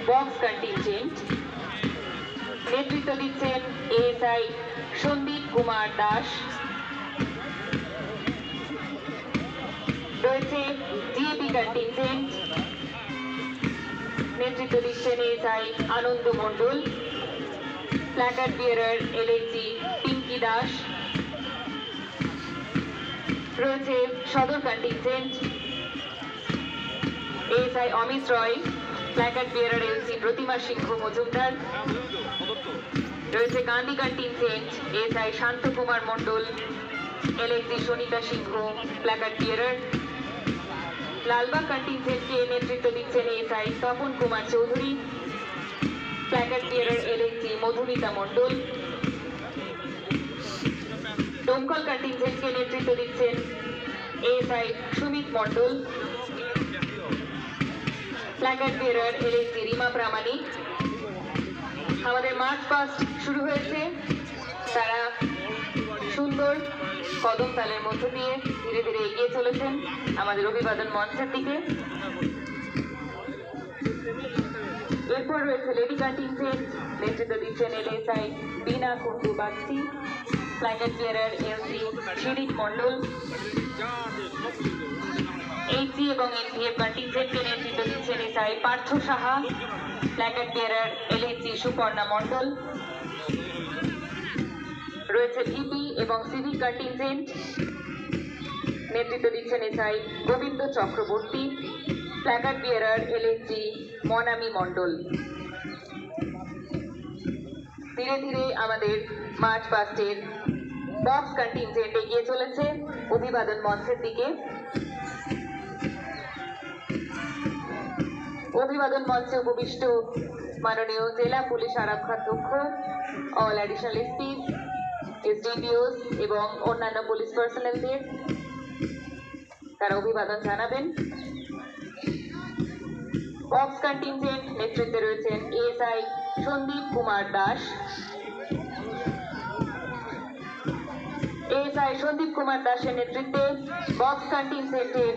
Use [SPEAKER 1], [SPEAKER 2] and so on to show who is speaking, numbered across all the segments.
[SPEAKER 1] Box contingent. নেতৃত্ব দিচ্ছেন ASI Sandeep Kumar Das. রয়েছে জিএপি কন্টিনজেন্ট। নেতৃত্ব দিচ্ছেন এএসআই আনন্দ Mondal. Placard bearer LSG Pinki Das. রয়েছে Sadar contingent ASI Amit Roy. Placard bearer LC Pratima Singha Majumdar. রয়েছে Gandhi contingent ASI Shanta Kumar Mondal. LSG Sunita Singha placard bearer. Lalbag কন্টিনজেন্টকে নেতৃত্ব দিচ্ছেন ASI Tapan Kumar Chowdhury. Placard bearer LSG Madhumita Mondal. Domkal কন্টিনজেন্টকে নেতৃত্ব দিচ্ছেন ASI Sumit Mondal. Placard bearer LSG Rima Pramanik. আমাদের মার্চ পাস্ট শুরু হয়েছে। তারা সুন্দর কদম তালের মধ্য দিয়ে ধীরে ধীরে এগিয়ে চলেছেন আমাদের অভিবাদন মঞ্চের দিকে। এরপর রয়েছে লেডি কন্টিনজেন্ট। নেতৃত্ব দিচ্ছেন LSI Bina Kundu Bagchi. Placard bearer LC শিরিক মণ্ডল। এইচসি এবং এনভিএফ কন্টিনজেন্টকে নেতৃত্ব দিচ্ছেন SI Partha Saha. Placard bearer LSG Suparna Mondal. রয়েছে ভিপি এবং সিভিক কন্টিনজেন্ট। নেতৃত্ব দিচ্ছেন SI Gobinda Chakraborty. Placard bearer LSG Monami Mondal. ধীরে ধীরে আমাদের মার্চ পাস্টের বক্স কন্টিনজেন্ট এগিয়ে চলেছে অভিবাদন মঞ্চের দিকে। অভিবাদন মঞ্চে উপবিষ্ট মাননীয় জেলা পুলিশ আরক্ষাধ্যক্ষ, অল অ্যাডিশনাল এসপি, এসডিপিওস এবং অন্যান্য পুলিশ পার্সোনেলদের তারা অভিবাদন জানাবেন। বক্স কন্টিনজেন্ট নেতৃত্বে রয়েছেন এএসআই সন্দীপ কুমার দাস। এএসআই সন্দীপ কুমার দাসের নেতৃত্বে বক্স কন্টিনজেন্টের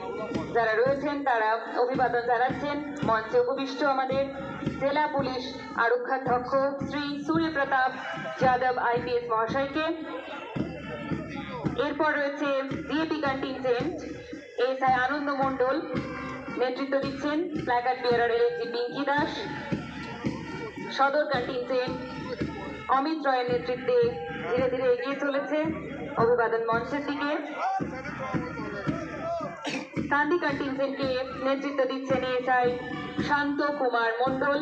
[SPEAKER 1] যারা রয়েছেন তারা অভিবাদন জানাচ্ছেন মঞ্চে উপবিষ্ট আমাদের জেলা পুলিশ আরক্ষাধ্যক্ষ শ্রী সূর্যপ্রতাপ যাদব আইপিএস মহাশয়কে। এরপর রয়েছে জিএপি কন্টিনজেন্ট এএসআই আনন্দ মণ্ডল। নেতৃত্ব দিচ্ছেন placard bearer LSG Pinki Das. সদর কন্টিনজেন্ট অমিত রয়ের নেতৃত্বে ধীরে ধীরে এগিয়ে চলেছে অভিবাদন মঞ্চের দিকে। গান্ধী কন্টিনজেন্টকে নেতৃত্ব দিচ্ছেন এএসআই শান্ত কুমার মণ্ডল।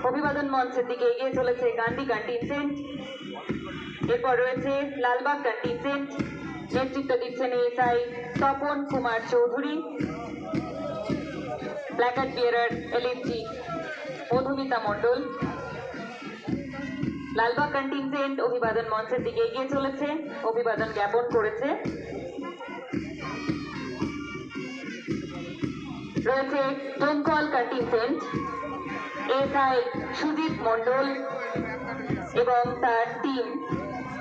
[SPEAKER 1] অভিবাদন মঞ্চের দিকে এগিয়ে চলেছে গান্ধী কন্টিনজেন্ট। এরপর রয়েছে লালবাগ কন্টিনজেন্ট। নেতৃত্ব দিচ্ছেন ASI Tapan Kumar Chowdhury. Placard bearer LSG Madhumita Mondal. Lalbag contingent অভিবাদন মঞ্চের দিকে এগিয়ে চলেছে, অভিবাদন জ্ঞাপন করেছে। রয়েছে ডোমকল কন্টিনজেন্ট এএসআই সুজিত মণ্ডল এবং তার টিম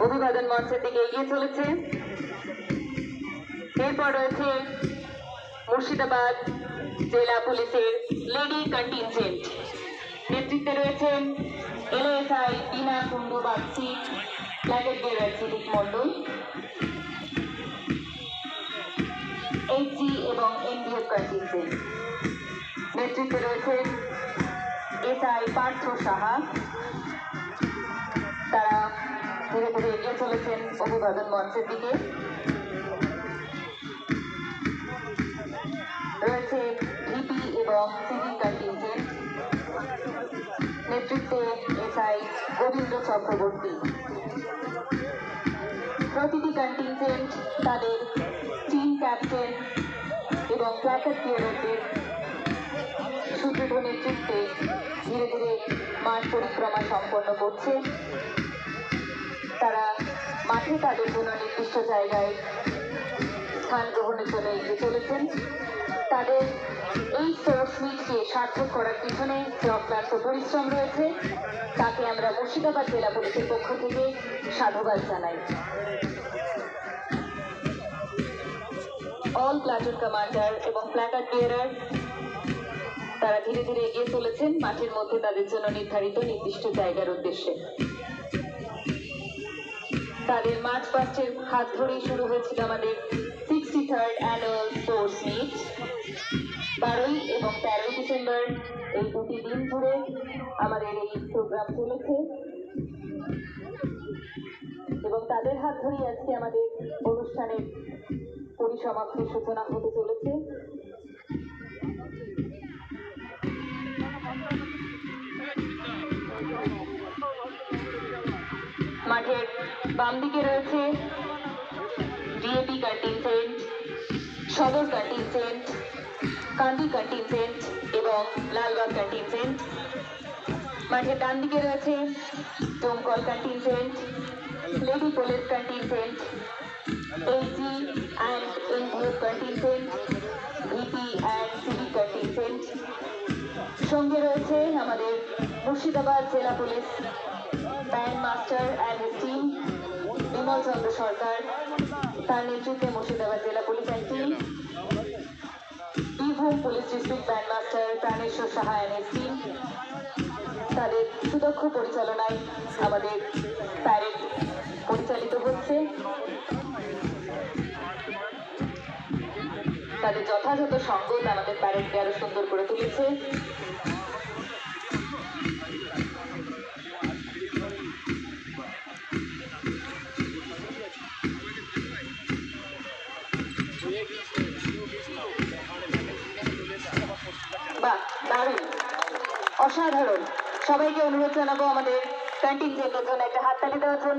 [SPEAKER 1] অভিবাদন মঞ্চের দিকে এগিয়ে চলেছে। এরপর রয়েছে মুর্শিদাবাদ জেলা পুলিশের লেডি কন্টিনজেন্ট। নেতৃত্বে রয়েছেন LSI Bina Kundu Bagchi. Placard bearer civic Mondal. HG এবং এনভিএফ কন্টিনজেন্ট। নেতৃত্বে রয়েছেন এসআই পার্থ সাহা। তারা ধীরে ধীরে এগিয়ে চলেছেন অভিবাদন মঞ্চের দিকে। রয়েছে ভিপি এবং সিভিক কন্টিনজেন্ট। নেতৃত্বে এসআই গোবিন্দ চক্রবর্তী। প্রতিটি কন্টিনজেন্ট তাদের টিম ক্যাপ্টেন এবং প্ল্যাকার্ড বিয়ারারদের সুদৃঢ় নেতৃত্বে ধীরে ধীরে মাঠ পরিক্রমা সম্পন্ন করছে। তারা মাঠে তাদের জন্য নির্দিষ্ট জায়গায় স্থান গ্রহণের জন্য এগিয়ে চলেছেন। তাদের এই স্পোর্টস মিটকে সার্থক করার পিছনে যে অক্লান্ত পরিশ্রম রয়েছে তাকে আমরা মুর্শিদাবাদ জেলা পুলিশের পক্ষ থেকে সাধুবাদ জানাই। অল প্লাটুন কমান্ডার এবং প্ল্যাকার্ড বিয়ারার তারা ধীরে ধীরে এগিয়ে চলেছেন মাঠের মধ্যে তাদের জন্য নির্ধারিত নির্দিষ্ট জায়গার উদ্দেশ্যে। তাদের মার্চ পাস্টের হাত ধরেই শুরু হয়েছিল আমাদের 63rd অ্যানুয়াল স্পোর্টস মিট। 12 এবং 13 ডিসেম্বর এই দুটি দিন ধরে আমাদের এই প্রোগ্রাম চলেছে এবং তাদের হাত ধরেই আজকে আমাদের অনুষ্ঠানের পরিসমাপ্তির সূচনা হতে চলেছে। মাঠের বাম দিকে রয়েছে DAP contingent, Sadar contingent, Kandi contingent এবং লালবাগ কন্টিনজেন্ট। মাঠের ডান দিকে রয়েছে দমকল contingent, lady police contingent, AC and NGO contingent, VP and civic contingent. সঙ্গে রয়েছে আমাদের মুর্শিদাবাদ জেলা police band master and his team, Bimal Chandra Sarkar তার নেতৃত্বে মুর্শিদাবাদ জেলা police and team, Birbhum police district band master Praneshwar Saha and his team. তাদের সুদক্ষ পরিচালনায় আমাদের প্যারেড পরিচালিত হচ্ছে। তাদের যথাযথ সঙ্গত আমাদের প্যারেডকে আরো সুন্দর করে তুলেছে। বাহ, দারুণ, অসাধারণ। সবাইকে অনুরোধ জানাবো আমাদের কন্টিনজেন্টের জন্য একটা হাততালি দেওয়ার জন্য।